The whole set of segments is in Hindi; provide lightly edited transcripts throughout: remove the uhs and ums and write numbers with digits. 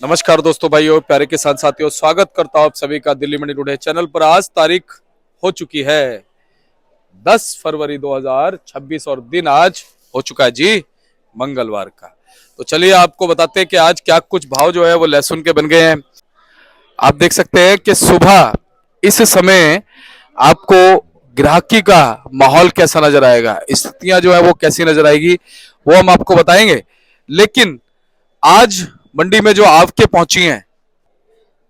नमस्कार दोस्तों, भाइयों, प्यारे किसान साथियों, स्वागत करता हूं आप सभी का दिल्ली मंडी टुडे चैनल पर। आज तारीख हो चुकी है 10 फरवरी 2026 और दिन आज हो चुका है जी मंगलवार का। तो चलिए आपको बताते हैं कि आज क्या कुछ भाव जो है वो लहसुन के बन गए हैं। आप देख सकते हैं कि सुबह इस समय आपको ग्राहकी का माहौल कैसा नजर आएगा, स्थितियां जो है वो कैसी नजर आएगी वो हम आपको बताएंगे। लेकिन आज मंडी में जो आवकें पहुंची हैं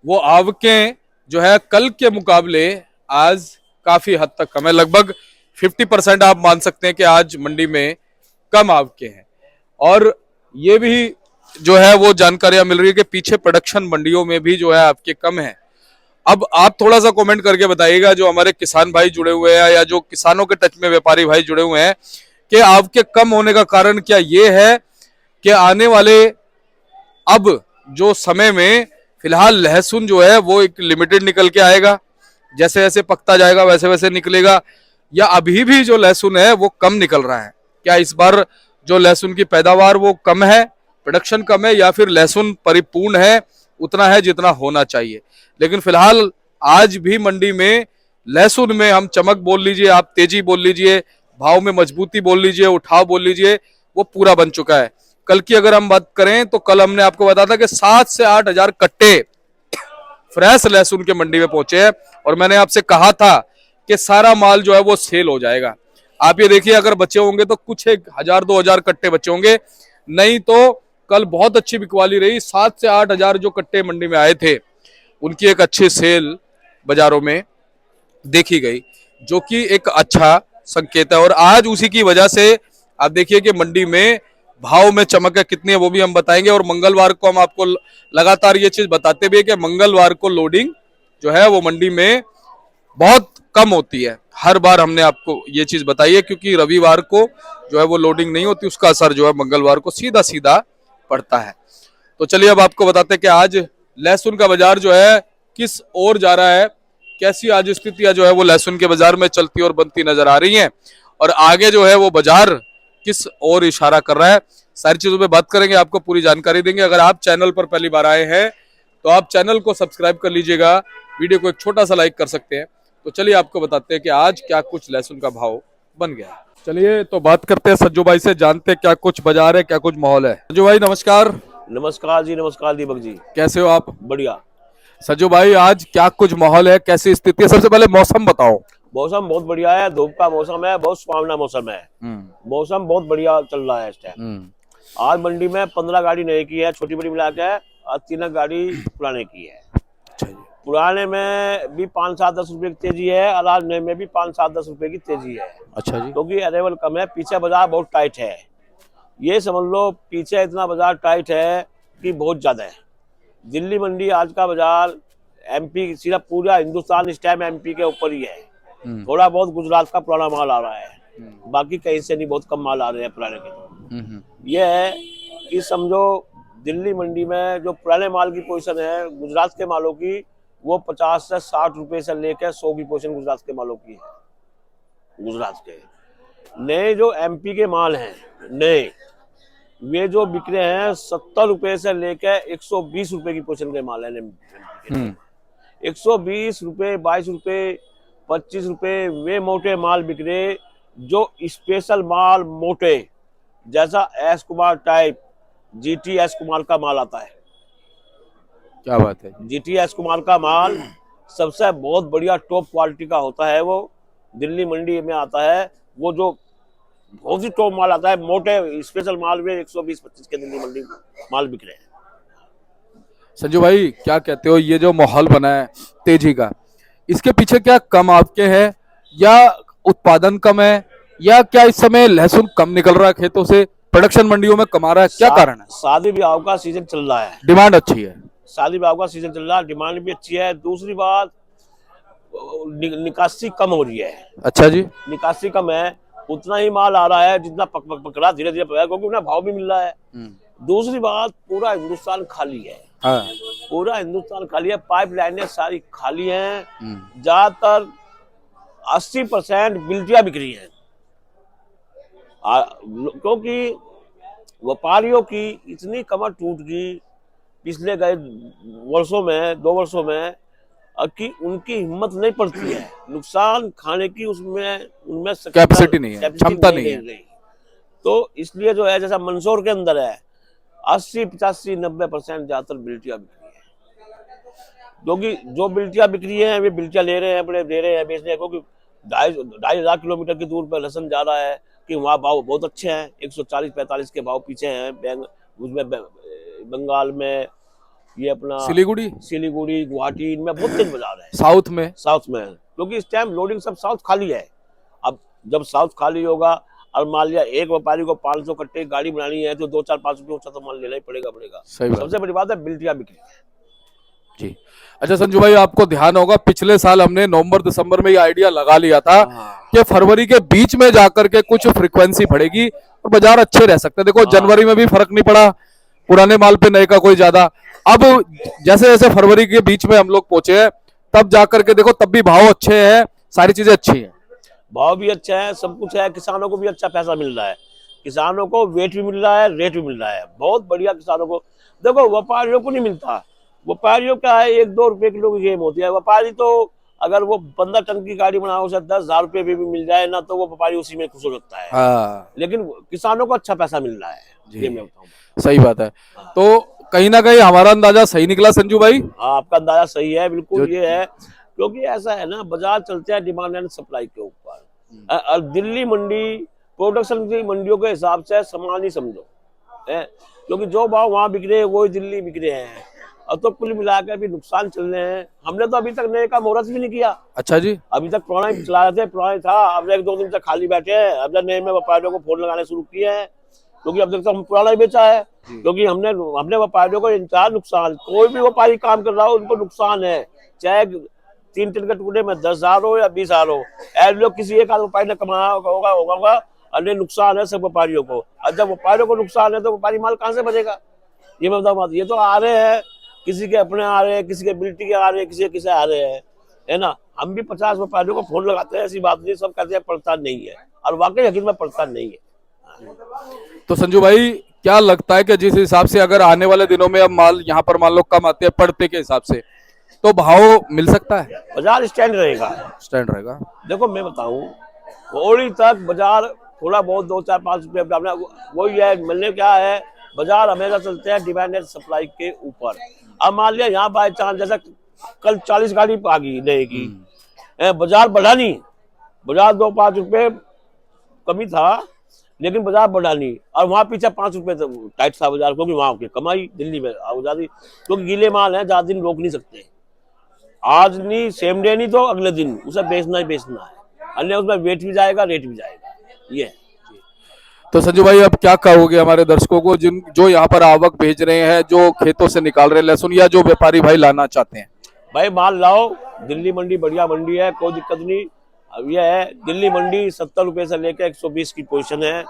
वो आवकें जो है कल के मुकाबले आज काफी हद तक कम है। लगभग 50% आप मान सकते हैं कि आज मंडी में कम आवकें हैं। और ये भी जो है वो जानकारियां मिल रही है कि पीछे प्रोडक्शन मंडियों में भी जो है आपके कम है। अब आप थोड़ा सा कमेंट करके बताइएगा, जो हमारे किसान भाई जुड़े हुए हैं या जो किसानों के टच में व्यापारी भाई जुड़े हुए हैं, कि आपके कम होने का कारण क्या ये है कि आने वाले अब जो समय में फिलहाल लहसुन जो है वो एक लिमिटेड निकल के आएगा, जैसे जैसे पकता जाएगा वैसे वैसे निकलेगा, या अभी भी जो लहसुन है वो कम निकल रहा है? क्या इस बार जो लहसुन की पैदावार वो कम है, प्रोडक्शन कम है, या फिर लहसुन परिपूर्ण है, उतना है जितना होना चाहिए? लेकिन फिलहाल आज भी मंडी में लहसुन में हम चमक बोल लीजिए, आप तेजी बोल लीजिए, भाव में मजबूती बोल लीजिए, उठाव बोल लीजिए, वो पूरा बन चुका है। कल की अगर हम बात करें तो कल हमने आपको बताया था कि 7 से 8 हजार कट्टे फ्रेश लहसुन के मंडी में पहुंचे हैं, और मैंने आपसे कहा था कि सारा माल जो है वो सेल हो जाएगा। आप ये देखिए, अगर बचे होंगे तो कुछ 1,000-2,000 कट्टे बचे होंगे, नहीं तो कल बहुत अच्छी बिकवाली रही। 7 से 8 हजार जो कट्टे मंडी में आए थे उनकी एक अच्छी सेल बाजारों में देखी गई, जो कि एक अच्छा संकेत है। और आज उसी की वजह से आप देखिए कि मंडी में भाव में चमक है कितनी है वो भी हम बताएंगे। और मंगलवार को हम आपको लगातार ये चीज बताते भी है कि मंगलवार को लोडिंग जो है वो मंडी में बहुत कम होती है। हर बार हमने आपको ये चीज बताई है, क्योंकि रविवार को जो है वो लोडिंग नहीं होती, उसका असर जो है मंगलवार को सीधा सीधा पड़ता है। तो चलिए अब आपको बताते हैं कि आज लहसुन का बाजार जो है किस ओर जा रहा है, कैसी आज स्थितियां जो है वो लहसुन के बाजार में चलती और बनती नजर आ रही हैं, और आगे जो है वो बाजार किस ओर इशारा कर रहा है। सारी चीजों पे बात करेंगे, आपको पूरी जानकारी देंगे। अगर आप चैनल पर पहली बार आए हैं तो आप चैनल को सब्सक्राइब कर लीजिएगा, वीडियो को एक छोटा सा लाइक कर सकते हैं। तो चलिए आपको बताते हैं कि आज क्या कुछ लहसुन का भाव बन गया। चलिए तो बात करते हैं सज्जू भाई से, जानते हैं क्या कुछ बाजार है, क्या कुछ माहौल है। सज्जू भाई नमस्कार। नमस्कार जी, नमस्कार दीपक जी। कैसे हो आप? बढ़िया। सज्जू भाई आज क्या कुछ माहौल है, कैसी स्थिति है? सबसे पहले मौसम बताओ। मौसम बहुत बढ़िया है, धूप का मौसम है, बहुत सुहावना मौसम है। मौसम बहुत बढ़िया चल रहा है इस टाइम। आज मंडी में 15 गाड़ी नए की है, छोटी बड़ी मिला के, और 3 गाड़ी पुराने की है। अच्छा जी। पुराने में भी 5-7-10 रुपए की तेजी है, और आज नए में भी 5-7-10 रुपए की तेजी है। अच्छा जी। क्योंकि अरेवल कम है, पीछे बाजार बहुत टाइट है। ये समझ लो पीछे इतना बाजार टाइट है कि बहुत ज्यादा है। दिल्ली मंडी आज का बाजार एमपी, सीधा पूरा हिंदुस्तान इस टाइम एमपी के ऊपर ही है। थोड़ा बहुत गुजरात का पुराना माल आ रहा है, बाकी कहीं से नहीं, बहुत कम माल आ रहे हैं पुराने के। ये है कि समझो दिल्ली मंडी में जो पुराने माल की पोजीशन है गुजरात के मालों की, वो 50 से 60 रुपए से लेकर 100 की पोजीशन गुजरात के मालों की है। गुजरात के नए जो एमपी के माल हैं नए, वे जो बिक रहे हैं 70 रुपए से लेकर 120 रुपए की पोजीशन के माल है। 120 रुपए, 22 रुपए, 25 रुपए वे मोटे माल बिक रहे। जो स्पेशल माल मोटे, जैसा S Kumar type, GT S Kumar का माल आता है। क्या बात है? जीटी एस कुमार का माल सबसे बहुत बढ़िया टॉप क्वालिटी का होता है, वो दिल्ली मंडी में आता है। वो जो बहुत ही टॉप माल आता है, मोटे स्पेशल माल में 120-25 के दिल्ली मंडी माल बिक रहे हैं। संजू भाई क्या कहते हो, ये जो माहौल बना है तेजी का, इसके पीछे क्या कम आपके है, या उत्पादन कम है, या क्या इस समय लहसुन कम निकल रहा है खेतों से, प्रोडक्शन मंडियों में कम आ रहा है, क्या कारण है? शादी ब्याह का सीजन चल रहा है, डिमांड अच्छी है। शादी ब्याह का सीजन चल रहा है, डिमांड भी अच्छी है। दूसरी बात, निकासी कम हो रही है। अच्छा जी। निकासी कम है, उतना ही माल आ रहा है जितना पकड़ा, धीरे धीरे पकड़ा, क्योंकि उन्हें भाव भी मिल रहा है। दूसरी बात, पूरा हिंदुस्तान खाली है। हाँ। पूरा हिंदुस्तान खाली है, पाइपलाइनें सारी खाली हैं। ज्यादातर 80% बिल्टियां बिक रही हैं, क्योंकि व्यापारियों की इतनी कमर टूट गई पिछले गए वर्षों में 2 वर्षों में कि उनकी हिम्मत नहीं पड़ती है नुकसान खाने की, उसमें उनमें कैपेसिटी नहीं है, कैपेसिटी क्षमता नहीं है। नहीं। तो इसलिए जो है, जैसा मंदसौर के अंदर है 80, 85, 90% ज्यादातर बिल्टियां बिक रही है, क्योंकि जो बिल्टियां बिक रही है वे बिल्टियां ले रहे हैं, अपने दे रहे हैं बेचने को, क्योंकि 2,500 किलोमीटर की दूर पर लहसन जा रहा है कि वहाँ भाव बहुत अच्छे हैं, 140-45 के भाव पीछे हैं उसमें बंगाल में, ये अपना सिलीगुड़ी गुवाहाटी, इनमें बहुत तेज बाजार है। साउथ में क्योंकि इस टाइम लोडिंग सब साउथ खाली है। अब जब साउथ खाली होगा और मान लिया एक व्यापारी को 500 कट्टे की गाड़ी बनानी है तो 2-4-5 रुपये ऊंचा तो माल लेना ही पड़ेगा। सबसे बड़ी बात है बिल्टियां बिक्री है जी। अच्छा संजू भाई, आपको ध्यान होगा पिछले साल हमने नवंबर दिसंबर में ये आइडिया लगा लिया था कि फरवरी के बीच में जाकर के कुछ फ्रीक्वेंसी बढ़ेगी और बाजार अच्छे रह सकते हैं। देखो जनवरी में भी फर्क नहीं पड़ा, पुराने माल पे नए का कोई ज्यादा। अब जैसे जैसे फरवरी के बीच में हम लोग पहुंचे हैं, तब जाकर के देखो तब भी भाव अच्छे हैं, सारी चीजें अच्छी हैं, भाव भी अच्छा है, सब कुछ है, किसानों को भी अच्छा पैसा मिल रहा है, किसानों को वेट भी मिल रहा है, रेट भी मिल रहा है, बहुत बढ़िया किसानों को। देखो व्यापारियों को नहीं मिलता, व्यापारियों का है 1-2 रुपए किलो की गेम होती है। व्यापारी तो अगर वो 15 टन की गाड़ी बनाओ उसे 10,000 रुपए भी मिल जाए ना तो वो व्यापारी उसी में खुश हो जाता है। लेकिन किसानों को अच्छा पैसा मिल रहा है, ये मैं बताऊं। सही बात है। तो कहीं ना कहीं हमारा अंदाजा सही निकला संजू भाई। हाँ, आपका अंदाजा सही है, बिल्कुल ये है, क्योंकि ऐसा है ना, बाजार चलते हैं डिमांड एंड सप्लाई के ऊपर। और दिल्ली मंडी प्रोडक्शन की मंडियों के हिसाब से समान ही समझो, क्योंकि जो भाव वहां बिक रहे हैं वही दिल्ली बिक रहे हैं। और तो कुल मिलाकर भी नुकसान चल रहे हैं। हमने तो अभी तक नए का मुहूर्त भी नहीं किया। अच्छा जी, अभी तक पुराना ही चला रहे थे, पुराना ही था। अब 1-2 दिन तक खाली बैठे हैं, अब नए में व्यापारियों को फोन लगाने शुरू किए हैं, क्योंकि अब तक तो हम पुराना ही बेचा है। क्योंकि हमने व्यापारियों को इंतजार नुकसान, कोई भी व्यापारी काम कर रहा हो उनको नुकसान है, चाहे 3 टन के टुकड़े में 10,000 हो या 20,000 हो। ऐसे लोग किसी एक व्यापारी ने कमाया होगा, अन्य नुकसान है सब व्यापारियों को। और जब व्यापारियों को नुकसान है तो व्यापारी माल कहाँ से बचेगा, ये मैं बताऊँ। ये तो आ रहे हैं, किसी के अपने आ रहे हैं, किसी के बिल्टी के आ रहे हैं, किसी के किसे आ रहे हैं, है ना। हम भी 50 व्यापारियों को फोन लगाते हैं, ऐसी बात नहीं, सब कहते हैं पड़ता नहीं है, और वाकई हकीकत में पड़ता नहीं है। तो संजू भाई क्या लगता है कि जिस हिसाब से अगर आने वाले दिनों में अब माल यहाँ पर मान लो कम आते हैं पड़ते के हिसाब से, तो भाव मिल सकता है? बाजार स्टैंड रहेगा। देखो मैं बताऊं, होली तक बाजार थोड़ा बहुत 2-4-5 रुपये वही है, मिलने क्या है, बाजार हमेशा चलते हैं डिमांड एंड सप्लाई के ऊपर। अब मान लिया यहाँ बाई चांस जैसा कल 40 गाड़ी आ गई नए की, बाजार बढ़ा नहीं, बाजार 2-5 रुपये कमी था, लेकिन बाजार बढ़ा नहीं। और वहां पीछे 5 रुपये टाइट था बाजार, क्योंकि वहां की कमाई दिल्ली में आजादी, क्योंकि गीले माल है, ज्यादा दिन रोक नहीं सकते। आज नहीं, सेम डे नहीं तो अगले दिन उसे बेचना ही बेचना है, अन्य उसमें वेट भी जाएगा, रेट भी जाएगा, ये। तो संजू भाई अब क्या कहोगे हमारे दर्शकों को जो यहाँ पर आवक भेज रहे हैं, जो खेतों से निकाल रहे हैं लहसुन, या जो व्यापारी भाई लाना चाहते हैं? भाई माल लाओ, दिल्ली मंडी बढ़िया मंडी है, कोई दिक्कत नहीं। अब यह है, दिल्ली मंडी 70 रुपए से लेकर 120 की पोजीशन है,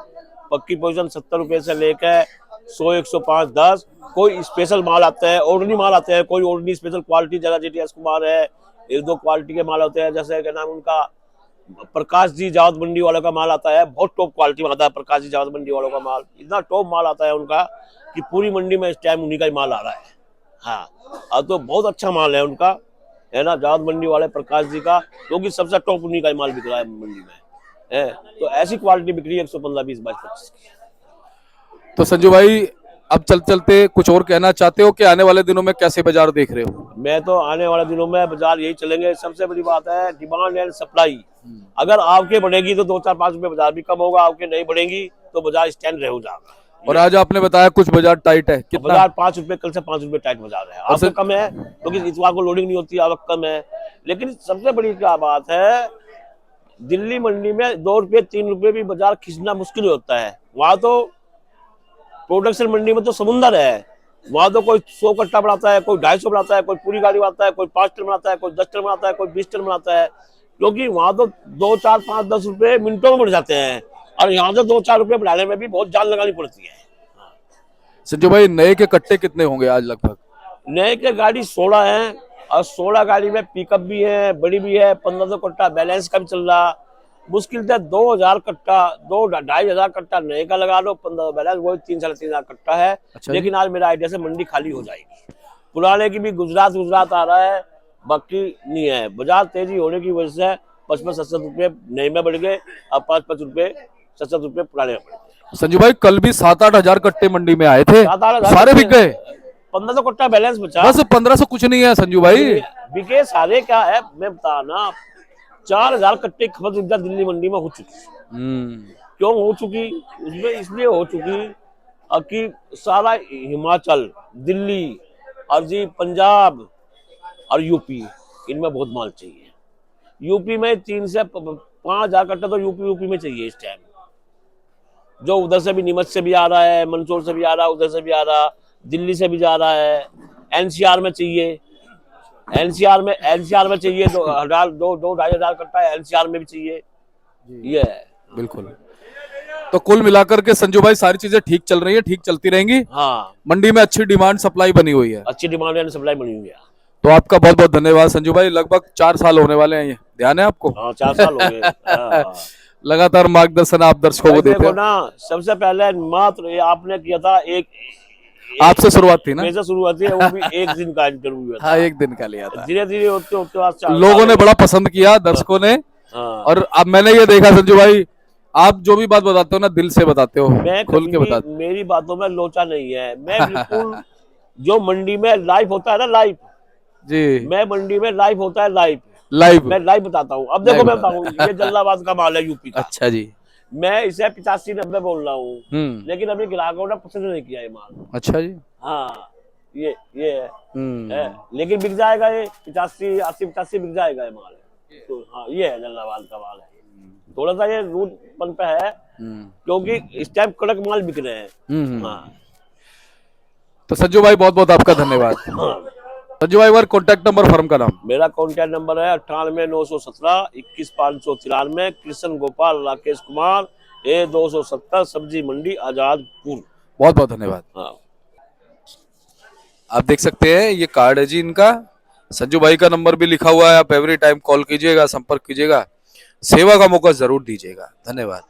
पक्की पोजीशन 70 रुपए से लेकर 100, 105, 10। कोई स्पेशल माल आता है, ऑर्डनरी माल आते हैं, कोई ऑर्डनरी स्पेशल क्वालिटी, जरा JTS कुमार है, 1-2 क्वालिटी के माल होते हैं, जैसे क्या नाम उनका, प्रकाश जी जावत मंडी वालों का माल आता है, बहुत टॉप क्वालिटी में आता है। प्रकाश जी जावत मंडी वालों का माल इतना टॉप माल आता है उनका कि पूरी मंडी में इस टाइम उन्हीं का ही माल आ रहा है। हाँ, अब तो बहुत अच्छा माल है उनका, है ना, जावत मंडी वाले प्रकाश जी का, क्योंकि सबसे टॉप उन्हीं का ही माल बिक रहा है मंडी में, है। तो ऐसी क्वालिटी बिक रही है 115, 20, 22, 25 की। तो संजू भाई अब चलते कुछ और कहना चाहते हो कि आने वाले दिनों में कैसे बाजार देख रहे हो? मैं तो आने वाले दिनों में बाजार यही चलेंगे। सबसे बड़ी बात है डिमांड एंड सप्लाई। अगर आपके बढ़ेगी तो 2-4-5 रुपए बाजार भी कम होगा, आपके नहीं बढ़ेगी तो बाजार स्टैंड रह जाएगा। और आज आपने बताया कुछ बाजार टाइट है, कितना? बाजार 5 रुपए, कल से 5 रुपए टाइट बाजार है। आपको कम है क्योंकि इस बार को लोडिंग नहीं होती, आवक कम है। लेकिन सबसे बड़ी क्या बात है, दिल्ली मंडी में 2 रुपए 3 रुपए भी बाजार खींचना मुश्किल होता है। वहां तो प्रोडक्शन मंडी में तो समुंदर है, वहां तो कोई 100 कट्टा बनाता है, कोई 250 बनाता है, कोई पूरी गाड़ी बनाता है, कोई 5 टन बनाता है, कोई 10 टन बनाता है, कोई 20 टन बनाता है, क्योंकि वहां तो 2, 4, 5, 10 रुपए मिनटों में बढ़ जाते हैं। और यहाँ से 2-4 रुपए बढ़ाने में भी बहुत जान लगानी पड़ती है। संजू भाई नए के कट्टे कितने होंगे आज लगभग? नए के गाड़ी 16 है, और 16 गाड़ी में पिकअप भी है, बड़ी भी है, 1500 कट्टा बैलेंस का भी चल रहा। मुश्किल से 2000 कट्टा, 2-2.5 कट्टा नए का लगा लो, 15 बैलेंस, वही 3-3.5 कट्टा है। अच्छा लेकिन आज मेरा आइडिया से मंडी खाली हो जाएगी। पुराने की भी गुजरात आ रहा है, बाकी नहीं है। बाजार तेजी होने की वजह से 55-60 रुपए नए में बढ़ गए, अब 5-5 रुपए 60 रुपए पुराने में बढ़ गए। संजू भाई कल भी 7-8 हजार कट्टे मंडी में आए थे, 7-8 हजार सारे बिक गए। 1500 कट्टा बैलेंस बचा, बस 1500 कुछ नहीं है संजू भाई। बिके सारे। क्या है मैं बता ना, 4000 कट्टे खपत इधर दिल्ली मंडी में हो चुकी। क्यों हो चुकी? उसमें इसलिए हो चुकी कि सारा हिमाचल, दिल्ली और जी पंजाब और यूपी, इनमें बहुत माल चाहिए। यूपी में 3 से 5,000 कट्टा तो यूपी में चाहिए इस टाइम। जो उधर से भी, नीमच से भी आ रहा है, मंदसौर से भी आ रहा है, उधर से भी आ रहा, दिल्ली से भी जा रहा है। एनसीआर में चाहिए, एनसीआर में चाहिए 2,000-2,500 कट्टा एनसीआर में भी चाहिए। ये है बिल्कुल। तो कुल मिलाकर के संजू भाई सारी चीजें ठीक चल रही है, ठीक चलती रहेंगी। हाँ, मंडी में अच्छी डिमांड सप्लाई बनी हुई है। अच्छी डिमांड एंड सप्लाई बनी हुई है। तो आपका बहुत बहुत धन्यवाद संजू भाई। लगभग 4 साल होने वाले हैं ये, ध्यान है आपको? हाँ, 4 साल हो गए। हाँ। लगातार मार्गदर्शन आप दर्शकों को देते देखो हैं। ना, सबसे पहले मात्र ये आपने किया था, एक आपसे शुरुआत थी ना? मेरे से शुरुआत है, वो भी एक दिन का इंटरव्यू हुआ था। हाँ, एक दिन का लिया था। धीरे धीरे होते आज 4 लोगों ने बड़ा पसंद किया, दर्शकों ने। हाँ। और अब मैंने ये देखा संजू भाई, आप जो भी बात बताते हो ना, दिल से बताते हो, मैं खुल के कभी बताते भी, मेरी बातों में लोचा नहीं है। मैं बिल्कुल जो मंडी में लाइव होता है ना, लाइव जी। मैं मंडी में लाइव होता है, लाइव मैं लाइव बताता हूँ। अब देखो मैं बताऊँ, ये जल्लाबाद का माल है यूपी का। अच्छा जी। मैं इसे 85-90 बोल रहा हूँ, लेकिन अभी ग्राहकों ने पसंद नहीं किया ये माल। अच्छा जी। हाँ, ये है, लेकिन बिक जाएगा ये 85-80-85 बिक जाएगा ये माल। तो हाँ, ये है जल्लाबाद का माल है। थोड़ा सा ये रूटपन पे है, क्योंकि इस टाइम कड़क माल बिक रहे हैं। हाँ। तो संजू भाई बहुत बहुत आपका धन्यवाद। संजू भाई एक कॉन्टैक्ट नंबर, फर्म का नाम? मेरा कॉन्टैक्ट नंबर है 98-917 21-593। कृष्ण गोपाल राकेश कुमार, A270, सब्जी मंडी आजादपुर। बहुत बहुत धन्यवाद। हाँ। आप देख सकते हैं ये कार्ड है जी इनका। संजू भाई का नंबर भी लिखा हुआ है, आप एवरी टाइम कॉल कीजिएगा, संपर्क कीजिएगा, सेवा का मौका जरूर दीजिएगा। धन्यवाद।